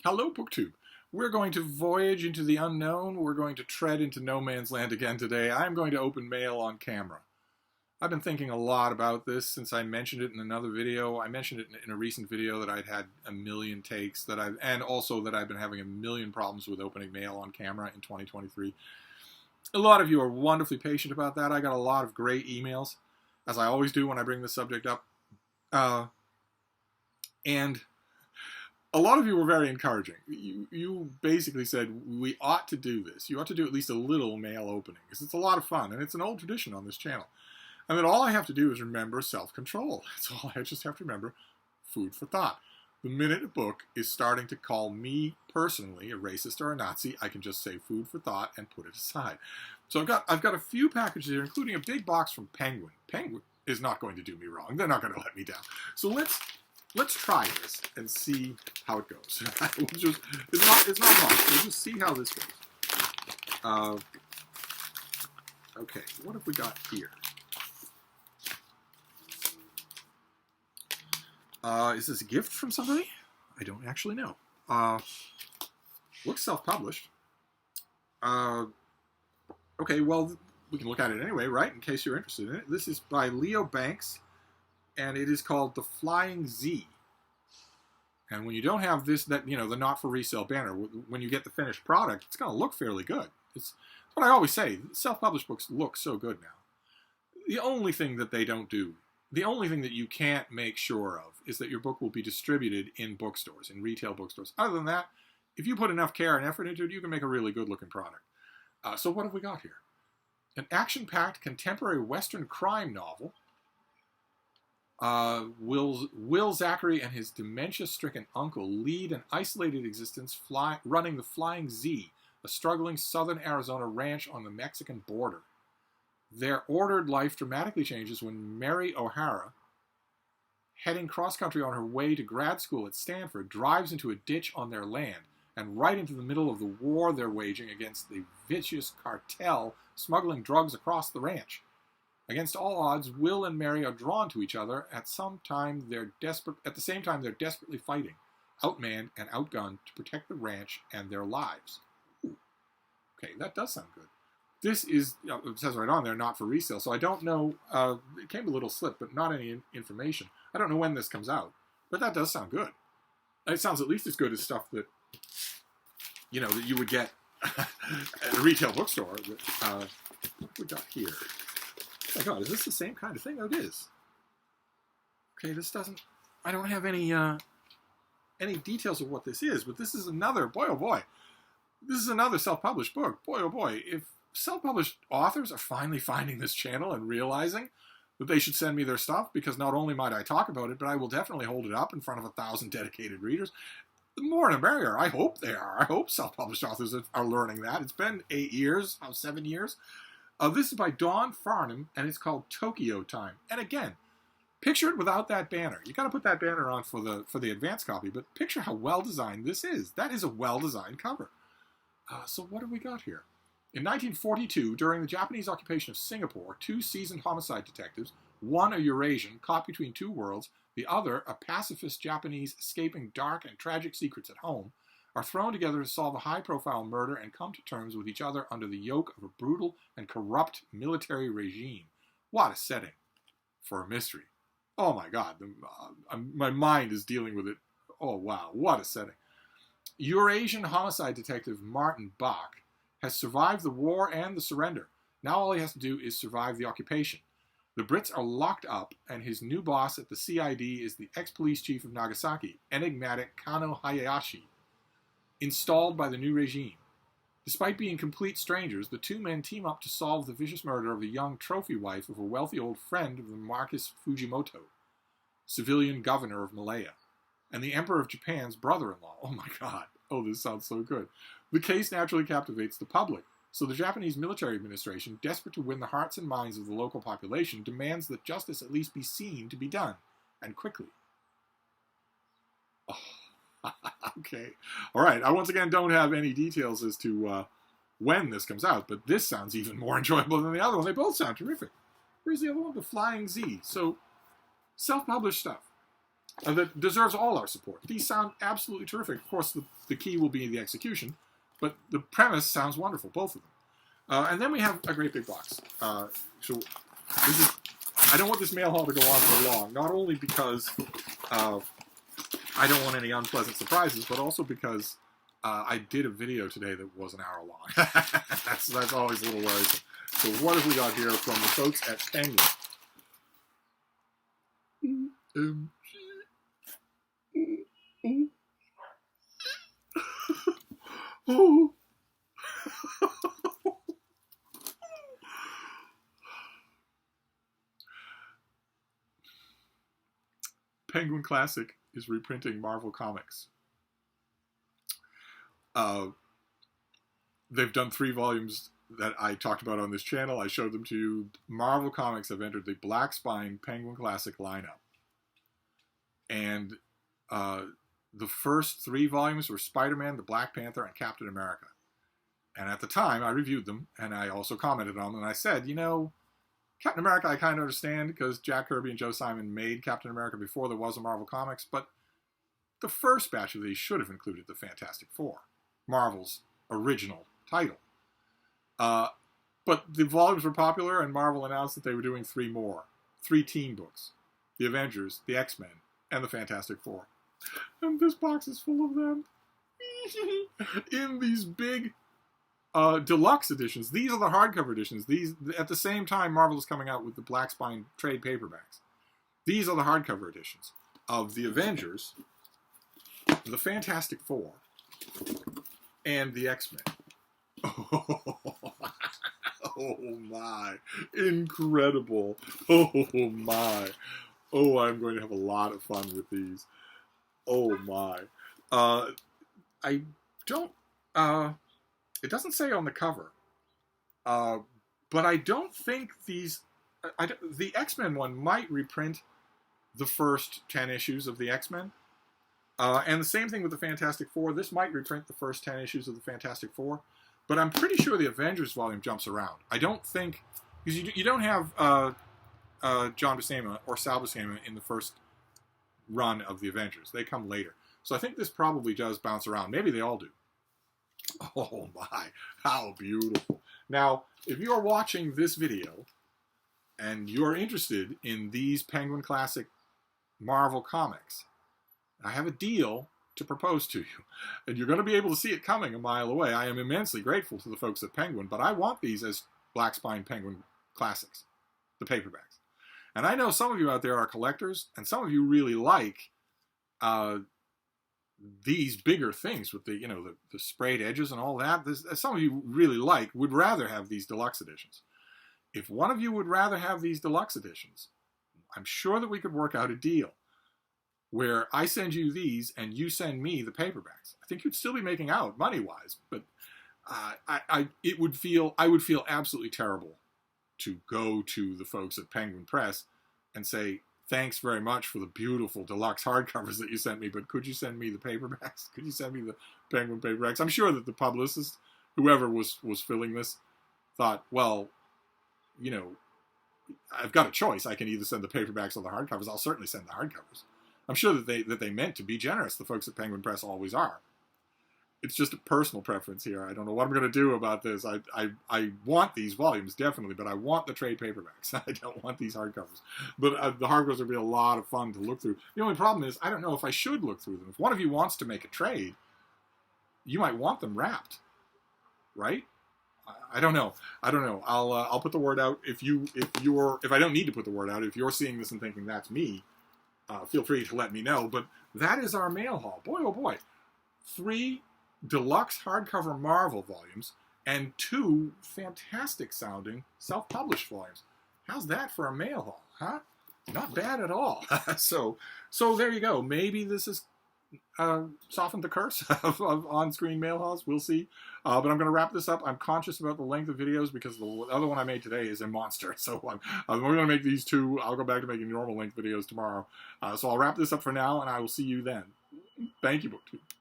Hello, BookTube. We're going to voyage into the unknown. We're going to tread into no man's land again today. I'm going to open mail on camera. I've been thinking a lot about this since I mentioned it in another video. I mentioned it in a recent video that I'd had a million takes, and also that I've been having a million problems with opening mail on camera in 2023. A lot of you are wonderfully patient about that. I got a lot of great emails, as I always do when I bring this subject up. And a lot of you were very encouraging. You basically said, we ought to do this. You ought to do at least a little mail opening, because it's a lot of fun, and it's an old tradition on this channel. And then all I have to do is remember self-control. That's all I just have to remember. Food for thought. The minute a book is starting to call me personally a racist or a Nazi, I can just say food for thought and put it aside. So I've got a few packages here, including a big box from Penguin. Penguin is not going to do me wrong. They're not going to let me down. So let's try this and see how it goes. It's not much. We'll just see how this goes. Okay, what have we got here? Is this a gift from somebody? I don't actually know. Looks self-published. Okay, well, we can look at it anyway, right? In case you're interested in it. This is by Leo Banks, and it is called The Flying Z. And when you don't have this, the not for resale banner, when you get the finished product, it's going to look fairly good. It's what I always say. Self-published books look so good now. The only thing that they don't do, the only thing that you can't make sure of, is that your book will be distributed in bookstores, in retail bookstores. Other than that, if you put enough care and effort into it, you can make a really good-looking product. So what have we got here? An action-packed contemporary Western crime novel. Will Zachary and his dementia-stricken uncle lead an isolated existence running the Flying Z, a struggling southern Arizona ranch on the Mexican border. Their ordered life dramatically changes when Mary O'Hara, heading cross-country on her way to grad school at Stanford, drives into a ditch on their land and right into the middle of the war they're waging against the vicious cartel smuggling drugs across the ranch. Against all odds, Will and Mary are drawn to each other. At the same time, they're desperately fighting, outmanned and outgunned to protect the ranch and their lives. Ooh. Okay, that does sound good. This is, it says right on there, not for resale. So I don't know, it came a little slip, but not any information. I don't know when this comes out, but that does sound good. It sounds at least as good as stuff that, that you would get at a retail bookstore. What we got here? Oh my God, is this the same kind of thing? Oh, it is. Okay, this doesn't, I don't have any details of what this is, but this is another, boy oh boy, this is another self-published book. Boy oh boy, if self-published authors are finally finding this channel and realizing that they should send me their stuff, because not only might I talk about it, but I will definitely hold it up in front of 1,000 dedicated readers. The more the merrier. I hope they are. I hope self-published authors are learning that. It's been 8 years, 7 years. This is by Dawn Farnham, and it's called Tokyo Time. And again, picture it without that banner. You got to put that banner on for the advanced copy, but picture how well designed this is. That is a well-designed cover. So what have we got here? In 1942, during the Japanese occupation of Singapore, two seasoned homicide detectives, one a Eurasian caught between two worlds, the other a pacifist Japanese escaping dark and tragic secrets at home, are thrown together to solve a high-profile murder and come to terms with each other under the yoke of a brutal and corrupt military regime. What a setting for a mystery. Oh my God, my mind is dealing with it. Oh wow, what a setting. Eurasian homicide detective Martin Bach has survived the war and the surrender. Now all he has to do is survive the occupation. The Brits are locked up, and his new boss at the CID is the ex-police chief of Nagasaki, enigmatic Kano Hayashi, installed by the new regime. Despite being complete strangers, the two men team up to solve the vicious murder of the young trophy wife of a wealthy old friend of the Marquis Fujimoto, civilian governor of Malaya, and the Emperor of Japan's brother-in-law. Oh my God. Oh, this sounds so good. The case naturally captivates the public, so the Japanese military administration, desperate to win the hearts and minds of the local population, demands that justice at least be seen to be done, and quickly. Oh, okay. All right, I once again don't have any details as to when this comes out, but this sounds even more enjoyable than the other one. They both sound terrific. Where's the other one? The Flying Z. So, self-published stuff. that deserves all our support. These sound absolutely terrific. Of course, the key will be the execution, but the premise sounds wonderful, both of them. And then we have a great big box. So this is, I don't want this mail haul to go on for long, not only because I don't want any unpleasant surprises, but also because I did a video today that was an hour long. that's always a little worrisome. So what have we got here from the folks at Penguin? Oh. Penguin Classic is reprinting Marvel Comics. They've done 3 volumes that I talked about on this channel. I showed them to you. Marvel Comics have entered the Black Spine Penguin Classic lineup. And the first 3 volumes were Spider-Man, the Black Panther, and Captain America. And at the time, I reviewed them, and I also commented on them, and I said, you know, Captain America I kind of understand, because Jack Kirby and Joe Simon made Captain America before there was a Marvel Comics, but the first batch of these should have included the Fantastic Four, Marvel's original title. But the volumes were popular, and Marvel announced that they were doing 3 more. 3 teen books. The Avengers, the X-Men, and the Fantastic Four. And this box is full of them. In these big deluxe editions. These are the hardcover editions. These, at the same time, Marvel is coming out with the Black Spine trade paperbacks. These are the hardcover editions of the Avengers, the Fantastic Four, and the X-Men. Oh my. Incredible. Oh my. Oh, I'm going to have a lot of fun with these. Oh my. I don't, it doesn't say on the cover, but I don't think these, the X-Men one might reprint the first 10 issues of the X-Men. And the same thing with the Fantastic Four. This might reprint the first 10 issues of the Fantastic Four. But I'm pretty sure the Avengers volume jumps around. I don't think, because you don't have John Buscema or Sal Buscema in the first run of the Avengers. They come later. So I think this probably does bounce around. Maybe they all do. Oh my, how beautiful. Now, if you are watching this video and you are interested in these Penguin Classic Marvel comics, I have a deal to propose to you. And you're going to be able to see it coming a mile away. I am immensely grateful to the folks at Penguin, but I want these as Black Spine Penguin Classics, the paperbacks. And I know some of you out there are collectors, and some of you really like these bigger things with the, you know, the sprayed edges and all that. Some of you really would rather have these deluxe editions. If one of you would rather have these deluxe editions, I'm sure that we could work out a deal where I send you these and you send me the paperbacks. I think you'd still be making out money-wise, but I would feel absolutely terrible to go to the folks at Penguin Press and say, thanks very much for the beautiful deluxe hardcovers that you sent me, but could you send me the paperbacks? Could you send me the Penguin paperbacks? I'm sure that the publicist, whoever was filling this, thought, well, you know, I've got a choice. I can either send the paperbacks or the hardcovers. I'll certainly send the hardcovers. I'm sure that they meant to be generous. The folks at Penguin Press always are. It's just a personal preference here. I don't know what I'm going to do about this. I want these volumes, definitely, but I want the trade paperbacks. I don't want these hardcovers. But the hardcovers would be a lot of fun to look through. The only problem is, I don't know if I should look through them. If one of you wants to make a trade, you might want them wrapped, right? I don't know. I'll put the word out. If I don't need to put the word out, if you're seeing this and thinking that's me, feel free to let me know. But that is our mail haul. Boy, oh boy. 3 deluxe hardcover Marvel volumes and 2 fantastic sounding self-published volumes. How's that for a mail haul, huh? Not bad at all. So there you go. Maybe this has softened the curse of on-screen mail hauls. We'll see. But I'm going to wrap this up. I'm conscious about the length of videos because the other one I made today is a monster. So we're going to make these 2. I'll go back to making normal length videos tomorrow. So I'll wrap this up for now, and I will see you then. Thank you, BookTube.